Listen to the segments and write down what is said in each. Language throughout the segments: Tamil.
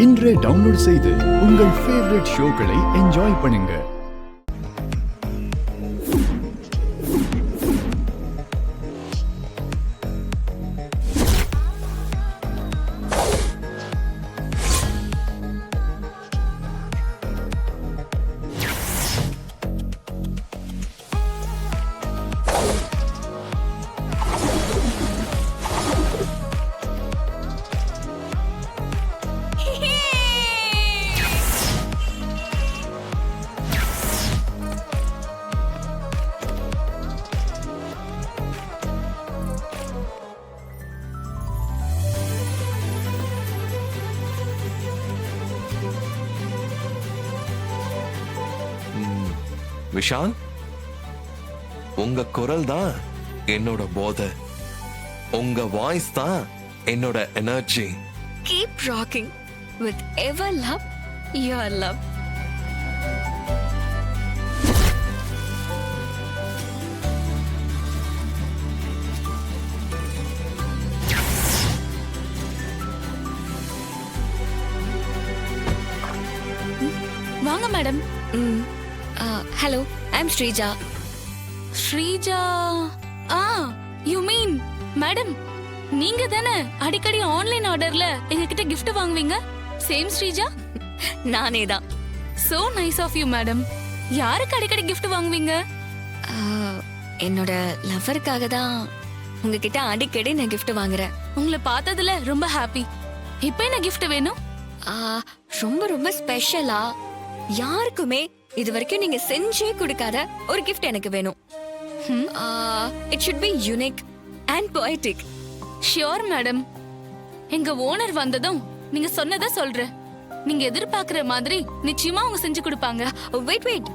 இன்றே டவுன்லோட் செய்து உங்கள் ஃபேவரட் ஷோக்களை என்ஜாய் பண்ணுங்க. விஷால், உங்க குரல் தான் என்னோட போதை, உங்க வாய்ஸ் தான் என்னோட energy. Keep rocking with ever love, your love. வாங்க madam. Hello, I'm Srija. Sreeja. You mean madam, நீங்க தானே அடிக்கடி ஆன்லைன் ஆர்டர்ல எங்ககிட்ட gift வாங்குவீங்க? சேம் ஸ்ரீஜா? நானே தான். So nice of you madam. யாருக்கு அடிக்கடி gift வாங்குவீங்க? என்னோட லவ்வருக்காக தான் உங்ககிட்ட அடிக்கடி நான் gift வாங்குறேன். உங்களை பார்த்ததுல ரொம்ப ஹாப்பி. இப்போ என்ன gift வேணும்? ரொம்ப ரொம்ப ஸ்பெஷலா, யாருக்குமே இது வரைக்கும் நீங்க செஞ்சே கொடுக்காத ஒரு gift எனக்கு வேணும். It should be unique and poetic. Sure madam. எங்க ஓனர் வந்ததும் நீங்க சொன்னதை சொல்றேன். நீங்க எதிர்பார்க்கிற மாதிரி நிச்சயமா அவங்க செஞ்சு கொடுப்பாங்க. வெயிட்,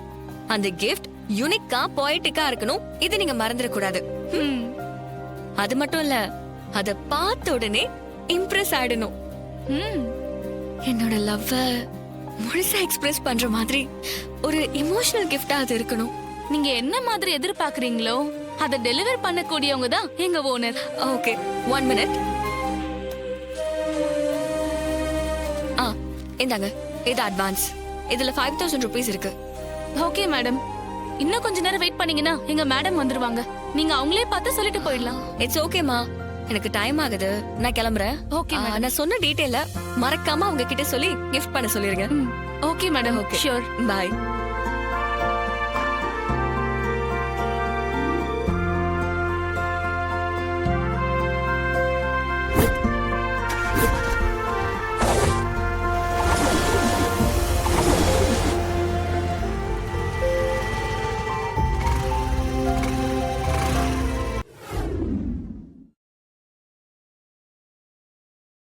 அந்த gift யூனிக்கா போய்ட்டிக்கா இருக்கணும். இது நீங்க மறந்துட கூடாது. அது மட்டும் இல்ல, அத பார்த்த உடனே இம்ப்ரெஸ் ஆயிடணும். என்னோட லவ்வ முழுசா எக்ஸ்பிரஸ் பண்ற மாதிரி ஒரு எமோஷனல் கிஃப்டா அது இருக்கணும். நீங்க என்ன மாதிரி எதிர்பார்க்கறீங்களோ அதை டெலிவர் பண்ணக்கூடியவங்க தான் எங்க ஓனர். Okay, 1 minute. இந்தாங்க, இது அட்வான்ஸ். இதுல 5000 rupees இருக்கு. Okay madam. இன்னும் கொஞ்ச நேரம் வெயிட் பண்ணீங்கன்னா எங்க மேடம் வந்துருவாங்க. நீங்க அவங்களே பார்த்து சொல்லிட்டு போயிடலாம். இட்ஸ் ஓகேமா, எனக்கு டைம் ஆகுது, நான் கிளம்புறேன். ஓகே, நான் சொன்ன டீடைல மறக்காம அவங்க கிட்ட சொல்லி கிஃப்ட் பண்ண சொல்லிருங்க. Okay madam. Okay, sure. By.